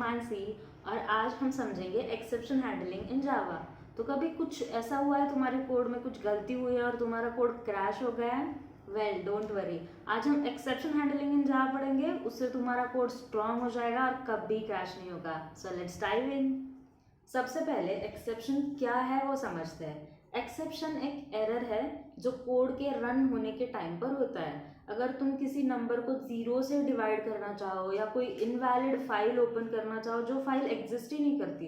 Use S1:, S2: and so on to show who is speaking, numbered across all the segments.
S1: मानसी और आज हम समझेंगे एक्सेप्शन हैंडलिंग इन जावा। तो कभी कुछ ऐसा हुआ है तुम्हारे कोड में कुछ गलती हुई है और तुम्हारा कोड क्रैश हो गया है? वेल डोंट वरी, आज हम एक्सेप्शन हैंडलिंग इन जावा पढ़ेंगे, उससे तुम्हारा कोड स्ट्रांग हो जाएगा और कभी क्रैश नहीं होगा। So let's dive in. सबसे पहले एक्सेप्शन क्या है वो समझते हैं। एक्सेप्शन एक एरर है जो कोड के रन होने के टाइम पर होता है। अगर तुम किसी नंबर को 0 से डिवाइड करना चाहो या कोई इनवैलिड फाइल ओपन करना चाहो जो फाइल एग्जिस्ट ही नहीं करती,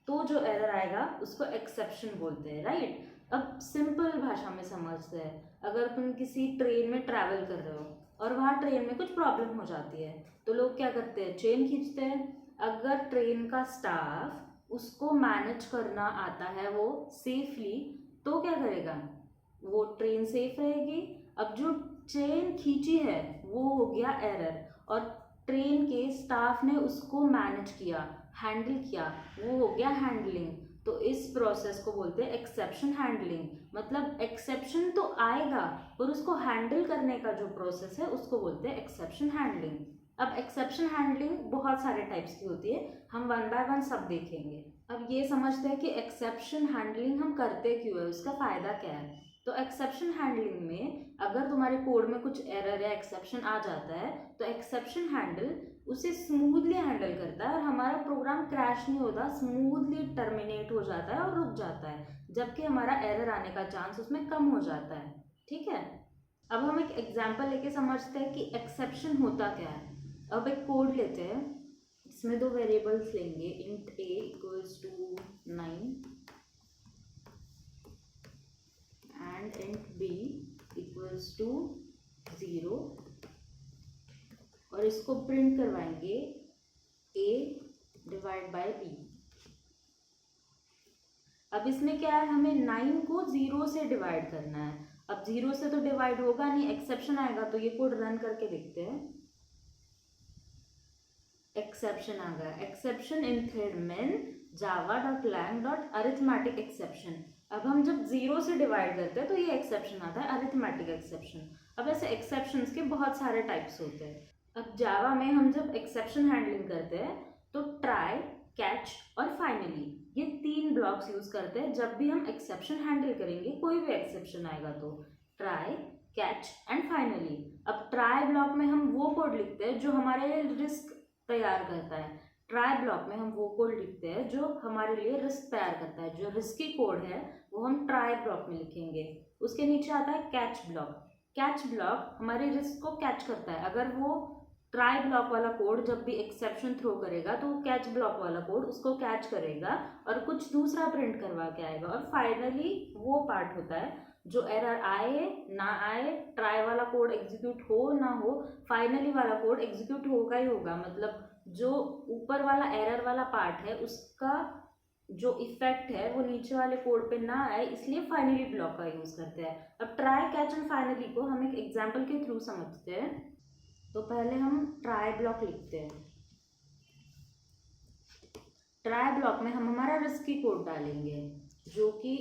S1: तो जो एरर आएगा उसको एक्सेप्शन बोलते हैं, राइट। अब सिंपल भाषा में समझते हैं। अगर तुम किसी ट्रेन में ट्रैवल कर रहे हो और वहाँ ट्रेन में कुछ प्रॉब्लम हो जाती है, तो लोग क्या करते हैं? चेन खींचते हैं। अगर ट्रेन का स्टाफ उसको मैनेज करना आता है वो सेफली, तो क्या करेगा? वो ट्रेन सेफ रहेगी। अब जो चेन खींची है वो हो गया एरर, और ट्रेन के स्टाफ ने उसको मैनेज किया, हैंडल किया, वो हो गया हैंडलिंग। तो इस प्रोसेस को बोलते हैं एक्सेप्शन हैंडलिंग। मतलब एक्सेप्शन तो आएगा पर उसको हैंडल करने का जो प्रोसेस है उसको बोलते हैं एक्सेप्शन हैंडलिंग। अब एक्सेप्शन हैंडलिंग बहुत सारे टाइप्स की होती है, हम वन बाय वन सब देखेंगे। अब ये समझते हैं कि एक्सेप्शन हैंडलिंग हम करते क्यों है, उसका फ़ायदा क्या है। तो एक्सेप्शन हैंडलिंग में अगर तुम्हारे कोड में कुछ एरर या एक्सेप्शन आ जाता है तो एक्सेप्शन हैंडल उसे स्मूथली हैंडल करता है और हमारा प्रोग्राम क्रैश नहीं होता, स्मूथली टर्मिनेट हो जाता है और रुक जाता है, जबकि हमारा एरर आने का चांस उसमें कम हो जाता है। ठीक है, अब हम एक एग्जाम्पल लेके समझते हैं कि एक्सेप्शन होता क्या है। अब एक कोड लेते हैं, इसमें दो वेरिएबल्स लेंगे, int a equals to 9 and int b equals to 0, और इसको प्रिंट करवाएंगे a डिवाइड बाय b। अब इसमें क्या है, हमें 9 को 0 से डिवाइड करना है। अब 0 से तो डिवाइड होगा नहीं, एक्सेप्शन आएगा। तो ये कोड रन करके देखते हैं। एक्सेप्शन आ गया, exception in thread main java.lang.arithmetic exception. अब हम जब 0 से डिवाइड करते हैं तो ये एक्सेप्शन आता है, अरिथमेटिक एक्सेप्शन। अब ऐसे एक्सेप्शंस के बहुत सारे टाइप्स होते हैं। अब जावा में हम जब एक्सेप्शन हैंडलिंग करते हैं तो ट्राई, कैच और फाइनली, ये 3 ब्लॉक्स यूज करते हैं जब भी हम एक्सेप्शन हैंडल करेंगे। कोई भी एक्सेप्शन आएगा तो ट्राई, कैच एंड फाइनली। अब ट्राई ब्लॉक में हम वो कोड लिखते हैं जो हमारे लिए रिस्क तैयार करता है। ट्राई ब्लॉक में हम वो कोड लिखते हैं जो हमारे लिए रिस्क तैयार करता है। जो रिस्की कोड है वो हम ट्राई ब्लॉक में लिखेंगे। उसके नीचे आता है कैच ब्लॉक। कैच ब्लॉक हमारे रिस्क को कैच करता है। अगर वो ट्राई ब्लॉक वाला कोड जब भी एक्सेप्शन थ्रो करेगा तो कैच ब्लॉक वाला कोड उसको कैच करेगा और कुछ दूसरा प्रिंट करवा के आएगा। और फाइनली वो पार्ट होता है जो एरर आए ना आए, ट्राई वाला कोड एग्जीक्यूट हो ना हो, फाइनली वाला कोड एग्जीक्यूट होगा ही होगा। मतलब जो ऊपर वाला एरर वाला पार्ट है उसका जो इफेक्ट है वो नीचे वाले कोड पे ना आए, इसलिए फाइनली ब्लॉक का यूज करते हैं। अब ट्राई, कैच एंड फाइनली को हम एक एग्जाम्पल के थ्रू समझते हैं। तो पहले हम ट्राई ब्लॉक लिखते हैं। ट्राई ब्लॉक में हम हमारा रिस्की कोड डालेंगे जो कि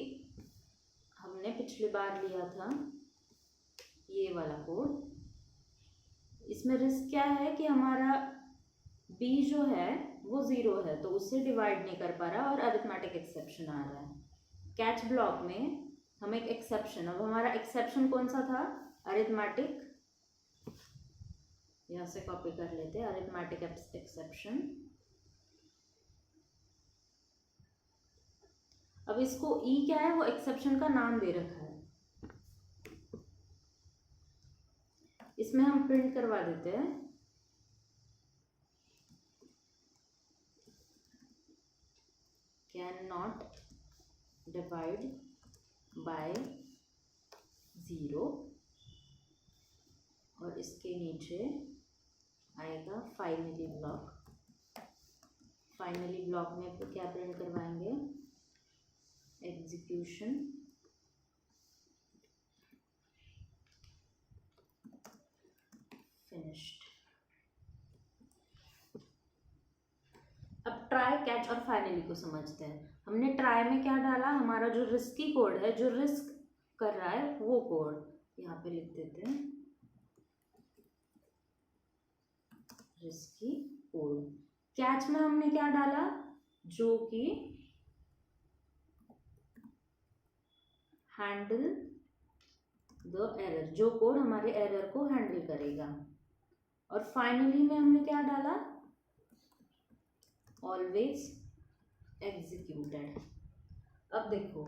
S1: हमने पिछली बार लिया था, ये वाला कोड। इसमें रिस्क क्या है कि हमारा b जो है वो 0 है तो उससे डिवाइड नहीं कर पा रहा और अरिथमेटिक एक्सेप्शन आ रहा है। कैच ब्लॉक में हम एक एक्सेप्शन, अब हमारा एक्सेप्शन कौन सा था? अरिथमेटिक। यहाँ से कॉपी कर लेते हैं, अरिथमेटिक एक्सेप्शन। अब इसको ई क्या है, वो एक्सेप्शन का नाम दे रखा है। इसमें हम प्रिंट करवा देते हैं कैन नॉट डिवाइड बाय 0, और इसके नीचे आएगा फाइनली ब्लॉक। फाइनली ब्लॉक में तो क्या प्रिंट करवाएंगे? Execution finished. अब ट्राई, कैच और फाइनली को समझते हैं। हमने ट्राई में क्या डाला? हमारा जो रिस्की कोड है, जो रिस्क कर रहा है वो कोड यहाँ पे लिख देते हैं, रिस्की कोड। कैच में हमने क्या डाला, जो कि हैंडल द एरर, जो कोड हमारे एरर को हैंडल करेगा। और फाइनली में हमने क्या डाला, ऑलवेज एग्जीक्यूटेड। अब देखो,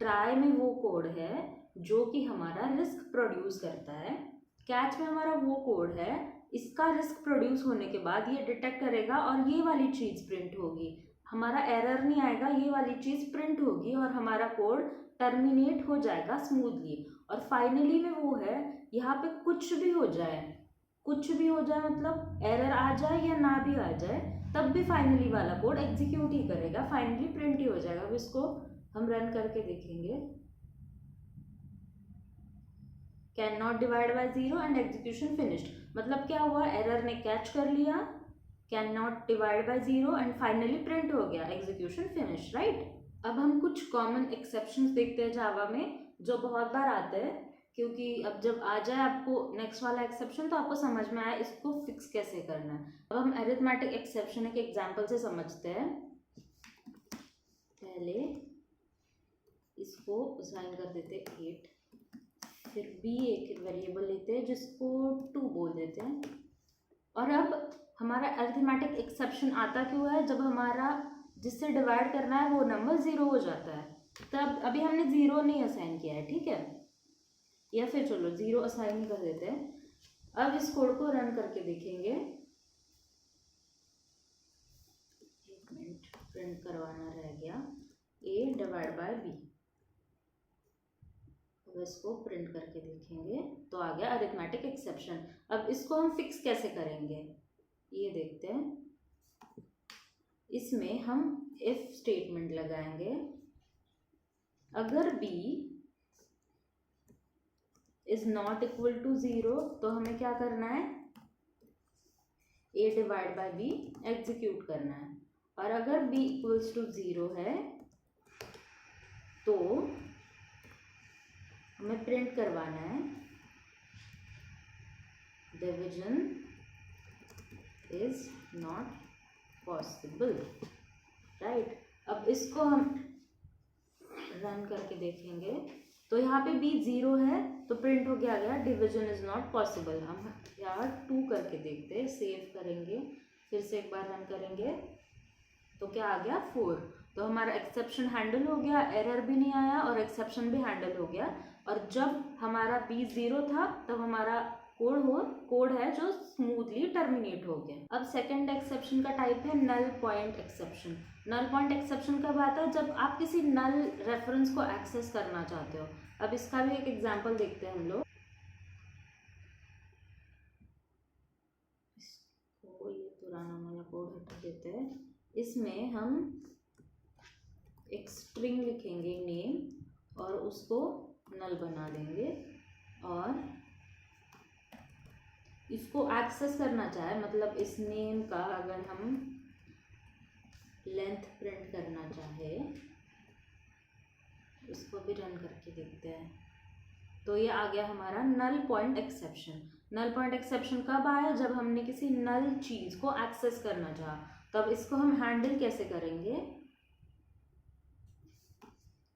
S1: ट्राई में वो कोड है जो कि हमारा रिस्क प्रोड्यूस करता है, कैच में हमारा वो कोड है, इसका रिस्क प्रोड्यूस होने के बाद ये डिटेक्ट करेगा और ये वाली चीज़ प्रिंट होगी, हमारा एरर नहीं आएगा, ये वाली चीज़ प्रिंट होगी और हमारा कोड टर्मिनेट हो जाएगा स्मूथली। और फाइनली में वो है, यहाँ पे कुछ भी हो जाए, कुछ भी हो जाए मतलब एरर आ जाए या ना भी आ जाए, तब भी फाइनली वाला कोड एग्जीक्यूट ही करेगा, फाइनली प्रिंट ही हो जाएगा। अब इसको हम रन करके देखेंगे, can not divide by zero and execution finished. मतलब क्या हुआ, एरर ने कैच कर लिया, can not divide by zero and finally print हो गया, एग्जीक्यूशन फिनिश, राइट। अब हम कुछ कॉमन एक्सेप्शंस देखते हैं जावा में, जो बहुत बार आते हैं, क्योंकि अब जब आ जाए आपको नेक्स्ट वाला एक्सेप्शन तो आपको समझ में आया इसको फिक्स कैसे करना है। अब हम अरिथमेटिक एक्सेप्शन एक एग्जांपल से समझते हैं। पहले इसको असाइन कर देते 8, फिर b एक वेरिएबल लेते हैं जिसको 2 बोल देते हैं। और अब हमारा अरिथमेटिक एक्सेप्शन आता क्यों है, जब हमारा जिससे डिवाइड करना है वो नंबर 0 हो जाता है, तब अभी हमने 0 नहीं असाइन किया है, ठीक है, या फिर चलो 0 असाइन ही कर देते हैं। अब इस कोड को रन करके देखेंगे, एक मिनट प्रिंट करवाना रह गया, a डिवाइड बाय b। अब इसको प्रिंट करके देखेंगे तो आ गया अरिथमेटिक एक्सेप्शन। अब इसको हम फिक्स कैसे करेंगे ये देखते हैं। इसमें हम इफ स्टेटमेंट लगाएंगे, अगर b is not equal to 0 तो हमें क्या करना है, a divide by b execute करना है। और अगर b इक्वल्स टू 0 है तो हमें प्रिंट करवाना है division is not possible, right. अब इसको हम रन करके देखेंगे तो यहाँ पे b 0 है तो प्रिंट हो गया डिवीजन इज नॉट पॉसिबल। हम यहाँ 2 करके देखते हैं, सेव करेंगे, फिर से एक बार रन करेंगे तो क्या आ गया 4। तो हमारा एक्सेप्शन हैंडल हो गया, एरर भी नहीं आया और एक्सेप्शन भी हैंडल हो गया। और जब हमारा b 0 था तब हमारा कोड है जो स्मूथली टर्मिनेट हो गया। अब सेकंड एक्सेप्शन का टाइप है null point exception. Null point exception कब आता है, जब आप किसी नल रेफरेंस को एक्सेस करना चाहते हो। अब इसका भी एक एग्जांपल देखते हैं हम लोग। इसको ये पुराना वाला कोड हटा देते हैं। इसमें हम एक स्ट्रिंग लिखेंगे नेम और उसको नल बना देंगे, और इसको एक्सेस करना चाहे मतलब इस नेम का अगर हम लेंथ प्रिंट करना चाहे, इसको भी रन करके देखते हैं तो ये आ गया हमारा null point exception. Null point exception कब आया, जब हमने किसी नल चीज को एक्सेस करना चाहा। तब इसको हम हैंडल कैसे करेंगे,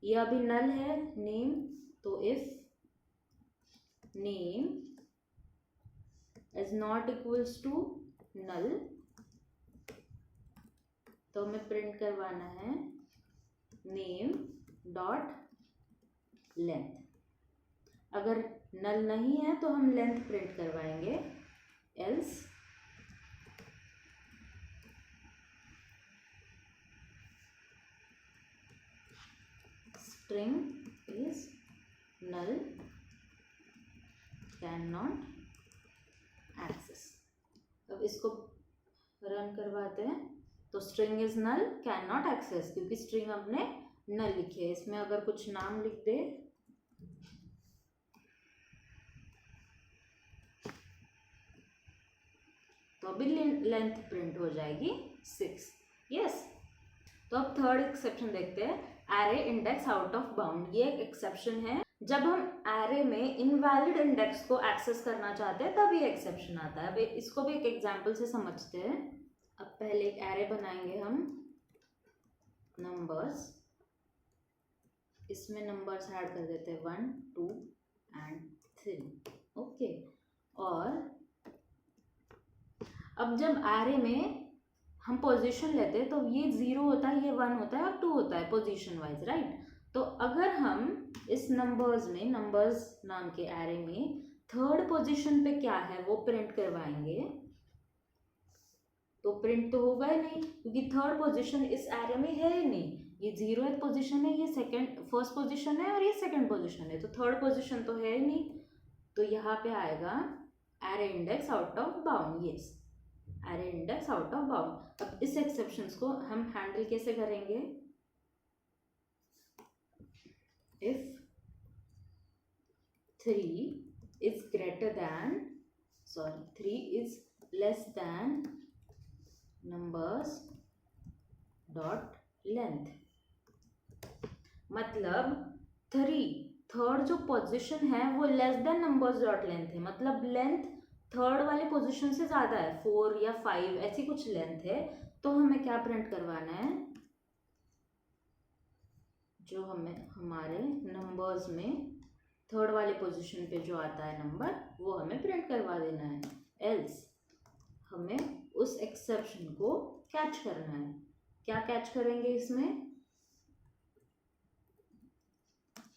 S1: ये अभी नल है नेम, तो if name is not equals to null तो हमें प्रिंट करवाना है नेम डॉट लेंथ। अगर नल नहीं है तो हम लेंथ प्रिंट करवाएंगे, else string is null can not access. अब इसको रन करवाते हैं तो string is null can not access, क्योंकि स्ट्रिंग हमने नल लिखी है। इसमें अगर कुछ नाम लिख दे तो अभी लेंथ प्रिंट हो जाएगी 6, यस। तो अब थर्ड एक्सेप्शन देखते हैं, array index out of bound. ये एक एक्सेप्शन है, जब हम एरे में इनवैलिड इंडेक्स को एक्सेस करना चाहते हैं तब ये एक्सेप्शन आता है। अब इसको भी एक एग्जांपल से समझते हैं। अब पहले एक एरे बनाएंगे हम नंबर्स, इसमें नंबर्स ऐड कर देते हैं 1 2 एंड 3। ओके, और अब जब एरे में हम पोजीशन लेते हैं तो ये 0 होता है, ये 1 होता है और 2 होता है पोजीशन वाइज, राइट। तो अगर हम इस नंबर्स में, नंबर्स नाम के एरे में थर्ड पोजीशन पे क्या है वो प्रिंट करवाएंगे, तो प्रिंट तो होगा ही नहीं क्योंकि थर्ड पोजीशन इस एरे में है ही नहीं। ये 0th पोजीशन है, ये फर्स्ट पोजीशन है और ये सेकंड पोजीशन है, तो थर्ड पोजीशन तो है ही नहीं। तो यहाँ पे आएगा array index out of bound. Yes, array index out of bound. अब इस एक्सेप्शंस को हम हैंडल कैसे करेंगे? If 3 is greater than, 3 is less than numbers dot length, मतलब 3 जो पोजीशन है वो less than numbers dot length है, मतलब लेंथ थर्ड वाले पोजीशन से ज़्यादा है, 4 या 5 ऐसी कुछ लेंथ है। तो हमें क्या प्रिंट करवाना है? जो हमें हमारे नंबर्स में थर्ड वाले पोजीशन पे जो आता है नंबर, वो हमें प्रिंट करवा देना है। एल्स हमें उस एक्सेप्शन को कैच करना है। क्या कैच करेंगे इसमें?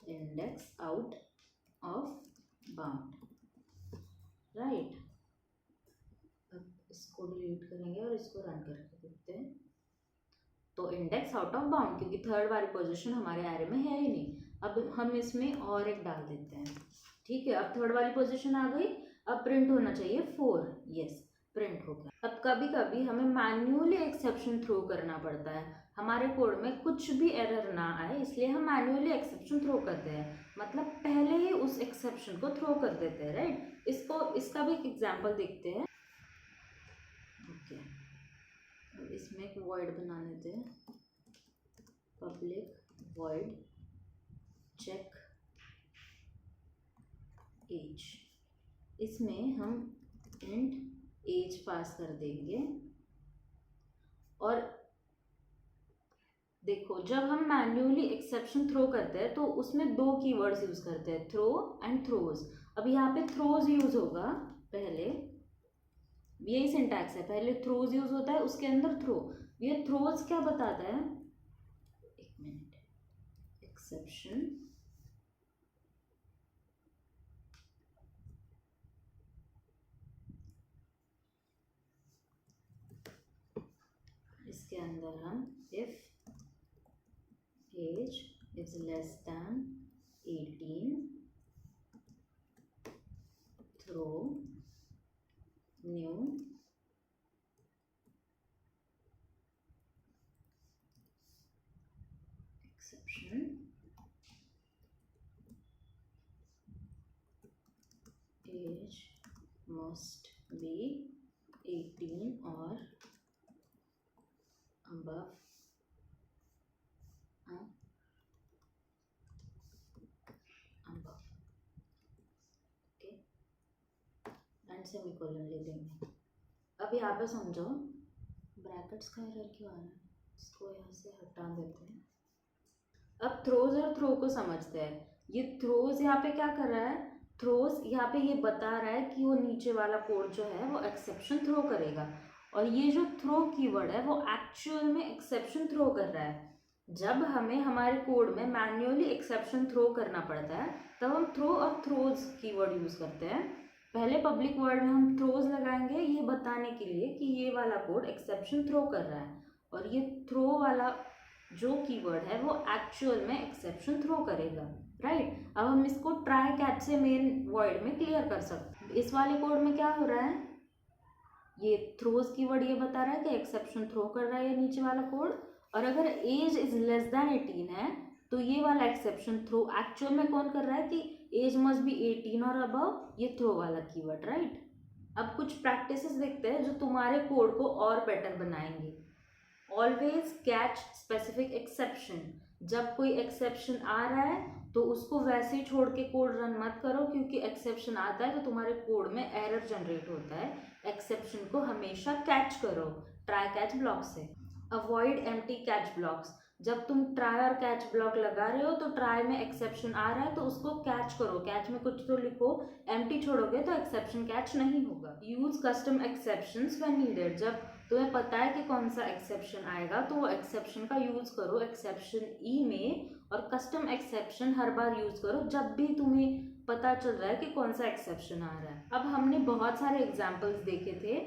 S1: Index out of bound, right. अब इसको डिलीट करेंगे और इसको रन करके देखते हैं। तो इंडेक्स आउट ऑफ बाउंड, क्योंकि थर्ड वाली पोजीशन हमारे एरे में है ही नहीं। अब हम इसमें और एक डाल देते हैं, ठीक है। अब थर्ड वाली पोजीशन आ गई, अब प्रिंट होना चाहिए 4। यस, प्रिंट हो गया। अब कभी कभी हमें मैन्युअली एक्सेप्शन थ्रो करना पड़ता है, हमारे कोड में कुछ भी एरर ना आए, इसलिए हम मैन्युअली एक्सेप्शन थ्रो करते हैं, मतलब पहले ही उस एक्सेप्शन को थ्रो कर देते हैं, राइट। इसका भी एक एग्जाम्पल देखते हैं। ओके, अब इसमें एक वॉइड बना लेते हैं, पब्लिक वॉइड चेक एज। इसमें हम इंट एज पास कर देंगे। और देखो, जब हम मैन्युअली एक्सेप्शन थ्रो करते हैं तो उसमें 2 कीवर्ड्स यूज करते हैं, थ्रो एंड थ्रोज। अब यहाँ पे थ्रोज यूज होगा पहले, यही सिंटैक्स है, पहले थ्रोज यूज होता है उसके अंदर थ्रो। ये थ्रोज क्या बताता है? एक मिनट, एक्सेप्शन इसके अंदर हम if age is less than 18 throw new exception age must be 18 or above okay, and semicolon ले लेंगे। अब यहाँ पे समझो, ब्रैकेट्स का एरर क्यों आ रहा है, इसको यहाँ से हटा देते हैं। अब थ्रोज और थ्रो को समझते हैं। ये थ्रोज यहाँ पे क्या कर रहा है? थ्रोज यहाँ पे ये बता रहा है कि वो नीचे वाला कोड जो है वो एक्सेप्शन थ्रो करेगा, और ये जो थ्रो कीवर्ड है वो एक्चुअल में एक्सेप्शन थ्रो कर रहा है। जब हमें हमारे कोड में मैन्युअली एक्सेप्शन थ्रो करना पड़ता है तब हम थ्रो और थ्रोज कीवर्ड यूज करते हैं। पहले पब्लिक वर्ड में हम थ्रोज लगाएंगे ये बताने के लिए कि ये वाला कोड एक्सेप्शन थ्रो कर रहा है, और ये थ्रो वाला जो कीवर्ड है वो एक्चुअल में एक्सेप्शन थ्रो करेगा, राइट। अब हम इसको ट्राई कैच से मेन वॉइड में क्लियर कर सकते हैं। इस वाले कोड में क्या हो रहा है? ये थ्रोज कीवर्ड ये बता रहा है कि एक्सेप्शन थ्रो कर रहा है ये नीचे वाला कोड, और अगर एज इज लेस देन 18 है तो ये वाला एक्सेप्शन थ्रो एक्चुअल में कौन कर रहा है कि एज मस्ट बी 18 और अबव, ये थ्रो वाला कीवर्ड, राइट। अब कुछ प्रैक्टिसेस देखते हैं जो तुम्हारे कोड को और बेटर बनाएंगे। ऑलवेज कैच स्पेसिफिक एक्सेप्शन, जब कोई एक्सेप्शन आ रहा है तो उसको वैसे ही छोड़ के कोड रन मत करो, क्योंकि एक्सेप्शन आता है तो तुम्हारे कोड में एरर जनरेट होता है। एक्सेप्शन को हमेशा कैच करो ट्राई कैच ब्लॉक से। Avoid empty catch blocks. जब तुम ट्राई और कैच ब्लॉक लगा रहे हो तो ट्राई में एक्सेप्शन आ रहा है तो उसको कैच करो, कैच में कुछ तो लिखो, एम्प्टी छोड़ोगे तो एक्सेप्शन कैच नहीं होगा। Use custom exceptions when needed. जब तुम्हें पता है कि कौन सा एक्सेप्शन आएगा तो वो एक्सेप्शन का यूज करो एक्सेप्शन ई में, और कस्टम एक्सेप्शन हर बार यूज करो जब भी तुम्हें पता चल रहा है कि कौन सा एक्सेप्शन आ रहा है। अब हमने बहुत सारे एग्जाम्पल्स देखे थे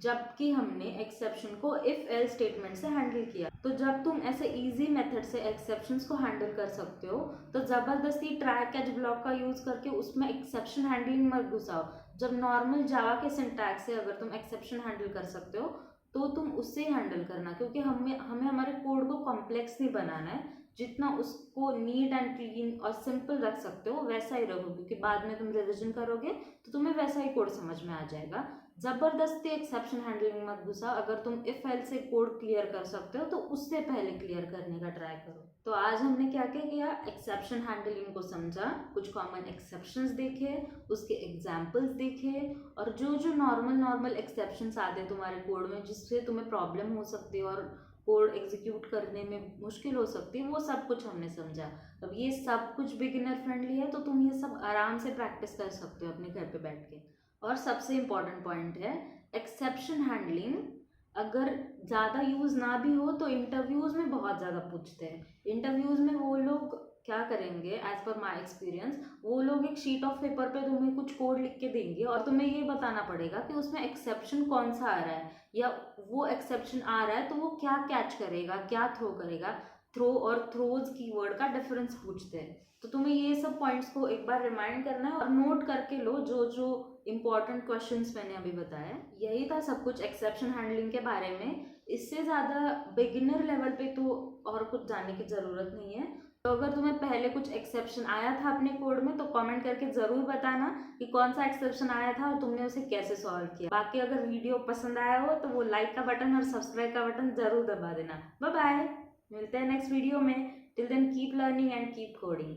S1: जबकि हमने एक्सेप्शन को इफ एल स्टेटमेंट से हैंडल किया। तो जब तुम ऐसे इजी मेथड से एक्सेप्शंस को हैंडल कर सकते हो तो जबरदस्ती ट्राई कैच ब्लॉक का यूज करके उसमें एक्सेप्शन हैंडलिंग मत घुसाओ। जब नॉर्मल जावा के सिंटैक्स से अगर तुम एक्सेप्शन हैंडल कर सकते हो तो तुम उससे हैंडल करना, क्योंकि हमें हमारे कोड को कॉम्प्लेक्स नहीं बनाना है। जितना उसको नीट एंड क्लीन और सिंपल रख सकते हो वैसा ही रखो, क्योंकि बाद में तुम रिविजन करोगे तो तुम्हें वैसा ही कोड समझ में आ जाएगा। जबरदस्ती एक्सेप्शन हैंडलिंग मत घुसा। अगर तुम इफ एल से कोड क्लियर कर सकते हो तो उससे पहले क्लियर करने का ट्राई करो। तो आज हमने क्या क्या किया, एक्सेप्शन हैंडलिंग को समझा, कुछ कॉमन एक्सेप्शंस देखे, उसके एग्जांपल्स देखे, और जो जो नॉर्मल एक्सेप्शंस आते तुम्हारे कोड में जिससे तुम्हें प्रॉब्लम हो सकती है और कोड एग्जीक्यूट करने में मुश्किल हो सकती है, वो सब कुछ हमने समझा। अब ये सब कुछ बिगिनर फ्रेंडली है तो तुम ये सब आराम से प्रैक्टिस कर सकते हो अपने घर पे बैठ के। और सबसे इम्पॉर्टेंट पॉइंट है एक्सेप्शन हैंडलिंग अगर ज़्यादा यूज़ ना भी हो तो इंटरव्यूज़ में बहुत ज़्यादा पूछते हैं। इंटरव्यूज़ में वो लोग क्या करेंगे, एज पर माई एक्सपीरियंस, वो लोग एक शीट ऑफ पेपर पे तुम्हें कुछ कोड लिख के देंगे और तुम्हें ये बताना पड़ेगा कि उसमें एक्सेप्शन कौन सा आ रहा है, या वो एक्सेप्शन आ रहा है तो वो क्या कैच करेगा, क्या थ्रो करेगा। थ्रो और थ्रोज कीवर्ड का डिफरेंस पूछते हैं। तो तुम्हें ये सब पॉइंट्स को एक बार रिमाइंड करना है और नोट करके लो जो जो इम्पॉर्टेंट क्वेश्चंस मैंने अभी बताया। यही था सब कुछ एक्सेप्शन हैंडलिंग के बारे में। इससे ज़्यादा बिगिनर लेवल पे तो और कुछ जानने की ज़रूरत नहीं है। तो अगर तुम्हें पहले कुछ एक्सेप्शन आया था अपने कोड में तो कमेंट करके ज़रूर बताना कि कौन सा एक्सेप्शन आया था और तुमने उसे कैसे सॉल्व किया। बाकी अगर वीडियो पसंद आया हो तो वो लाइक का बटन और सब्सक्राइब का बटन ज़रूर दबा देना। बाय बाय, मिलते हैं नेक्स्ट वीडियो में। Till then keep learning and keep coding.